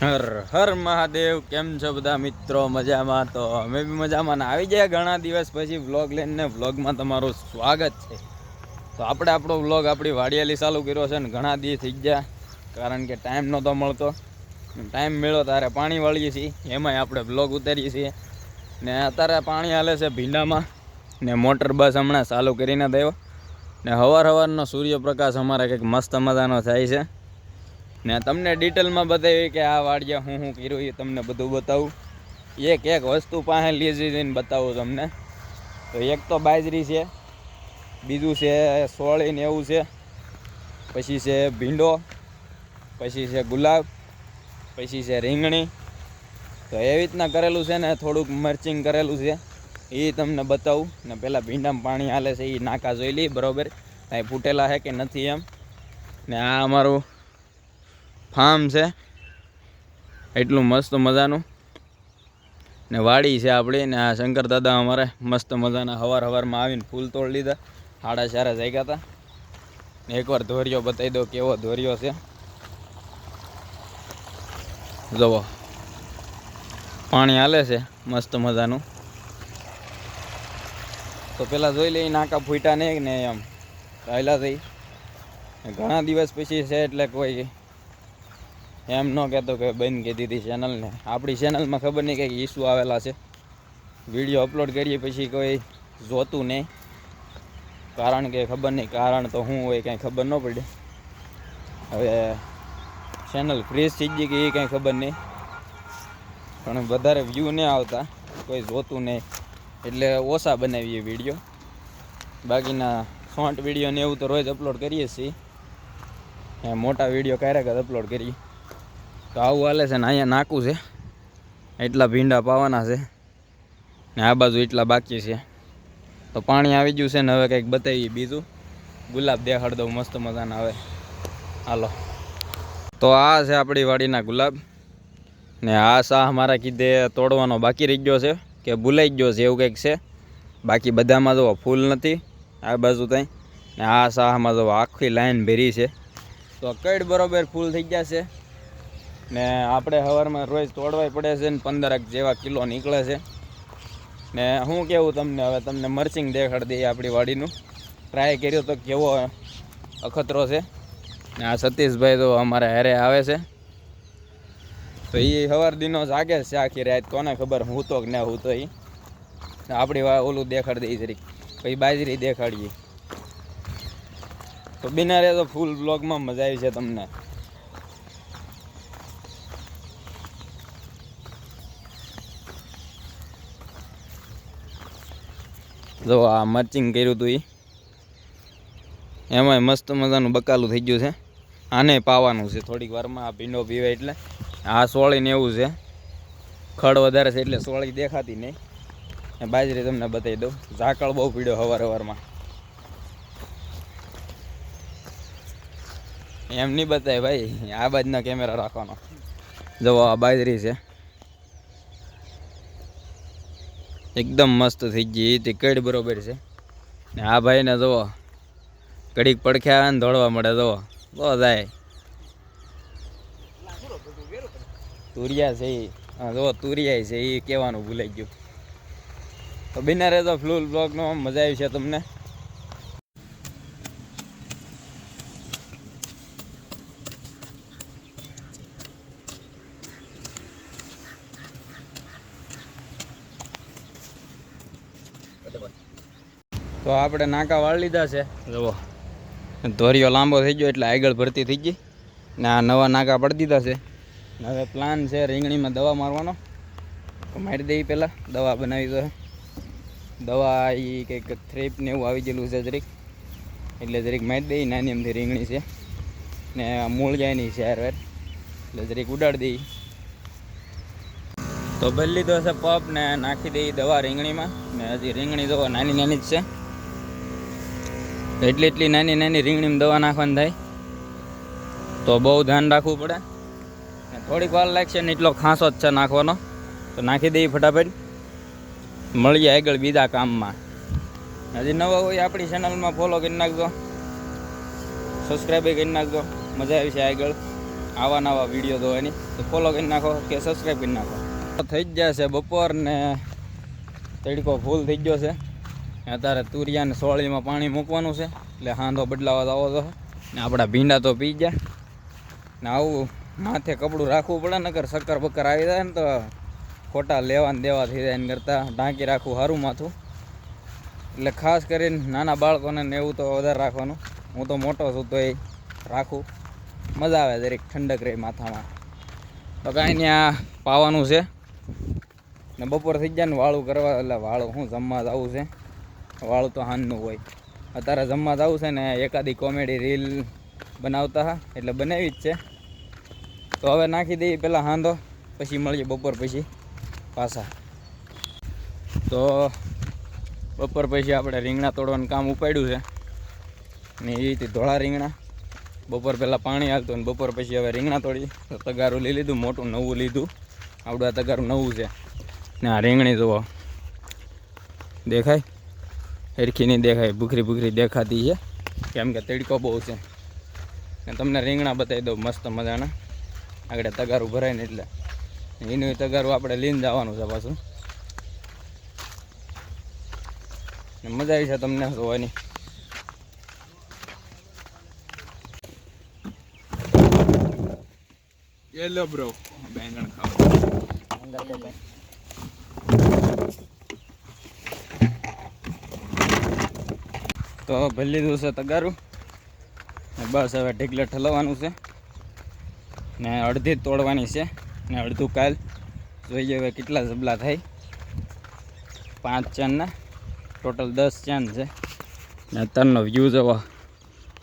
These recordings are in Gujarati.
હર હર મહાદેવ. કેમ છો બધા મિત્રો? મજામાં? તો અમે બી મજામાં ને આવી ગયા ઘણા દિવસ પછી વ્લોગ લઈને. વ્લોગમાં તમારું સ્વાગત છે. તો આપણે આપણો વ્લોગ આપણી વાડિયાલી ચાલુ કર્યો છે ને ઘણા દિવસ થઈ ગયા, કારણ કે ટાઈમ નહોતો મળતો. ટાઈમ મળ્યો ત્યારે પાણી વાળીએ છીએ, એમાંય આપણે વ્લોગ ઉતારીએ છીએ. ને અત્યારે પાણી હાલે છે ભીંડામાં, ને મોટર બસ હમણાં ચાલુ કરીને દેવો. ને સવારનો સૂર્યપ્રકાશ અમારે કંઈક મસ્ત મજાનો થાય છે. ને તમને ડિટેલમાં બતાવી કે આ વાડિયા હું કર્યું એ તમને બધું બતાવું. એક એક વસ્તુ પાસે લીધીને બતાવું તમને. તો એક તો બાજરી છે, બીજું છે સોળી ને એવું છે, પછી છે ભીંડો, પછી છે ગુલાબ, પછી છે રીંગણી. તો એવી રીતના કરેલું છે ને થોડુંક મરચિંગ કરેલું છે, એ તમને બતાવું. ને પહેલાં ભીંડામાં પાણી હાલે છે એ નાકા જોઈ લઈ બરાબર કાંઈ ફૂટેલા છે કે નથી એમ. ને આ અમારું ફાર્મ છે, એટલું મસ્ત મજાનું. ને વાડી છે આપણી. ને આ શંકર દાદા અમારે મસ્ત મજાના સવારમાં આવીને ફૂલ તોડી લીધા. 4:30 જાગ્યા હતા. ને એકવાર ધોરિયો બતાવી દો કેવો ધોરિયો છે. જુઓ પાણી હાલે છે મસ્ત મજાનું. તો પહેલાં જોઈ લઈ નાકા ફૂટ્યા નહીં ને એમ રહેલા થઈ. ઘણા દિવસ પછી છે એટલે કોઈ એમ ન કહેતો કે બંધ કરી દીધી ચેનલને. આપણી ચેનલમાં ખબર નહીં કંઈક ઇસ્યુ આવેલા છે. વિડીયો અપલોડ કરીએ પછી કોઈ જોતું નહીં, કારણ કે ખબર નહીં કારણ તો શું હોય કાંઈ ખબર ન પડે. હવે ચેનલ ફ્રીઝ થઈ ગઈ કે એ કાંઈ ખબર નહીં, પણ વધારે વ્યૂ નહીં આવતા, કોઈ જોતું નહીં એટલે ઓછા બનાવીએ વિડીયો. બાકીના શોર્ટ વિડીયો ને એવું તો રોજ અપલોડ કરીએ છીએ. મોટા વિડીયો ક્યારેક જ અપલોડ કરીએ. તો આવું હાલે છે ને અહીંયા નાકું છે, એટલા ભીંડા પાવાના છે ને આ બાજુ એટલા બાકી છે. તો પાણી આવી ગયું છે ને હવે કંઈક બતાવીએ બીજું. ગુલાબ દેખાડ દઉં મસ્ત મજાના. હવે હાલો. તો આ છે આપણી વાડીના ગુલાબ. ને આ શાહ મારા કીધે તોડવાનો બાકી રહી ગયો છે કે ભૂલાઈ ગયો છે એવું કંઈક છે. બાકી બધામાં જો ફૂલ નથી આ બાજુ ત્યાં. ને આ શાહમાં જો આખી લાઈન ભેરી છે. તો કઈડ બરોબર ફૂલ થઈ ગયા છે. ને આપણે સવારમાં રોજ તોડવાય પડે છે ને 15 જેવા કિલો નીકળે છે. ને હું કેવું તમને, હવે તમને મરચિંગ દેખાડી દઈએ આપણી વાડીનું. ટ્રાય કર્યો તો કેવો અખતરો છે. ને આ સતીશભાઈ તો અમારે હારે આવે છે. તો એ સવાર દિનો જાગે છે આખી રાત, કોને ખબર હું તો કે ના હું તો. એ આપણી ઓલું દેખાડી દઈએ જરીક, પછી બાજરી દેખાડીએ. તો બિના રહે તો ફૂલ બ્લોગમાં મજા આવી છે તમને. જો આ મરચિંગ કર્યું હતું એમાંય મસ્ત મજાનું બકાલું થઈ ગયું છે. આને પાવાનું છે થોડીક વારમાં. આ ભીંડો પીવે એટલે. આ સોળીને એવું છે, ખડ વધારે છે એટલે સોળી દેખાતી નહીં. બાજરી તમને બતાવી દઉં. ઝાકળ બહુ પીડ્યો સવારમાં. એમ નહીં બતાય ભાઈ, આ બાજુના કેમેરા રાખવાનો. જુઓ આ બાજરી છે, એકદમ મસ્ત થઈ ગઈ. તે કઈડ બરોબર છે. ને આ ભાઈને જુઓ ઘડીક પડખે આવે ને દોડવા મળે. જુઓ તો જાય તુરિયા છે એ. હા જુઓ તુરિયા છે એ કહેવાનું ભૂલાઈ ગયું. તો બિના રહેતો ફૂલ બ્લોગનો મજા આવી છે તમને. તો આપણે નાકા વાળી લીધા છે. જુઓ ધોરિયો લાંબો થઈ ગયો એટલે આગળ ભરતી થઈ ગઈ. ને આ નવા નાકા પડી દીધા છે. હવે પ્લાન છે રીંગણીમાં દવા મારવાનો. તો મારી દઈ પહેલાં દવા બનાવી દો. દવા એ કંઈક થ્રેપ ને એવું આવી ગયેલું છે જરીક, એટલે જરીક મારી દઈ. નાની એમથી રીંગણી છે ને મૂળ જાય નહીં છે યાર, એટલે જરીક ઉડાડી દઈ. તો ભરી લીધો છે પપ ને નાખી દઈ દવા રીંગણીમાં. ને હજી રીંગણી દવા નાની નાની જ છે, એટલી નાની રીંગણીમાં દવા નાખવાની થાય. તો બહુ ધ્યાન રાખવું પડે. ને થોડીક વાર લાગશે ને એટલો ખાંસો જ છે નાખવાનો. તો નાખી દઈએ ફટાફટ. મળીએ આગળ બીજા કામમાં. હજી નવા હોય આપણી ચેનલમાં ફોલો કરી નાખજો, સબસ્ક્રાઈબ કરી નાખજો. મજા આવી છે આગળ. આવા નવા વિડીયો જોવાની, તો ફોલો કરી નાખો કે સબસ્ક્રાઈબ કરી નાખો. થઈ જ જશે બપોર ને તડકો ફૂલ થઈ ગયો છે. અત્યારે તુરિયાને સોળીમાં પાણી મૂકવાનું છે એટલે હાંધો બદલાવા આવો તો ને આપણા ભીંડા તો પી ગયા ને આવું માથે કપડું રાખવું પડે, નકર શક્કર બક્કર આવી જાય ને તો ખોટા લેવા ને દેવા થઈ જાય. એને કરતાં ઢાંકી રાખવું સારું માથું. એટલે ખાસ કરીને નાના બાળકોને ને એવું તો વધારે રાખવાનું. હું તો મોટો છું તો એ રાખું, મજા આવે દરેક ઠંડક રહે માથામાં. તો કાંઈ નહીં, આ પાવાનું છે ને બપોર થઈ જાય ને વાળું કરવા, એટલે વાળું શું જમવા જવું છે, વાળું તો હાનનું હોય. અત્યારે જમવા જવું છે ને એકાદી કોમેડી રીલ બનાવતા હા એટલે બનાવી જ છે. તો હવે નાખી દઈએ પહેલાં હાંધો, પછી મળીએ બપોર પછી પાછા. તો બપોર પછી આપણે રીંગણા તોડવાનું કામ ઉપાડ્યું છે ને એ રીતે ધોળા રીંગણા. બપોર પહેલાં પાણી હાલતું ને બપોર પછી હવે રીંગણા તોડી. તો તગારું લઈ લીધું, મોટું નવું લીધું. આવડું આ તગારું નવું છે ને આ રીંગણી જુઓ, દેખાય હરખી નહીં દેખાય, ભૂખરી ભૂખરી દેખાતી છે કેમ કે તડકો બહુ છે. ને તમને રીંગણા બતાવી દઉં મસ્ત મજાના, આગળ તગારું ભરાય ને એટલે એનું તગારું આપણે લઈને જવાનું છે પાછું. ને મજા આવી છે તમને જોવાની. યેલો બ્રો બેંગણ ખાવા. તો ભરી લીધું છે તગારું ને બસ હવે ઢીકલે ઠલવવાનું છે ને અડધી જ તોડવાની છે ને અડધું કાલ જોઈએ હવે કેટલા જબલા થાય. 5 ચાંદના ટોટલ 10 ચાંદ છે ને અત્યારનો વ્યૂ જવો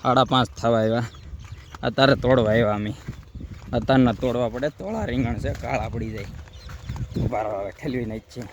5:30 થવા આવ્યા. અત્યારે તોડવા આવ્યા અમે. અત્યારના તોડવા પડે, તોળા રીંગણ છે, કાળા પડી જાય. ઉભા હવે ઠેલવી નાખીએ.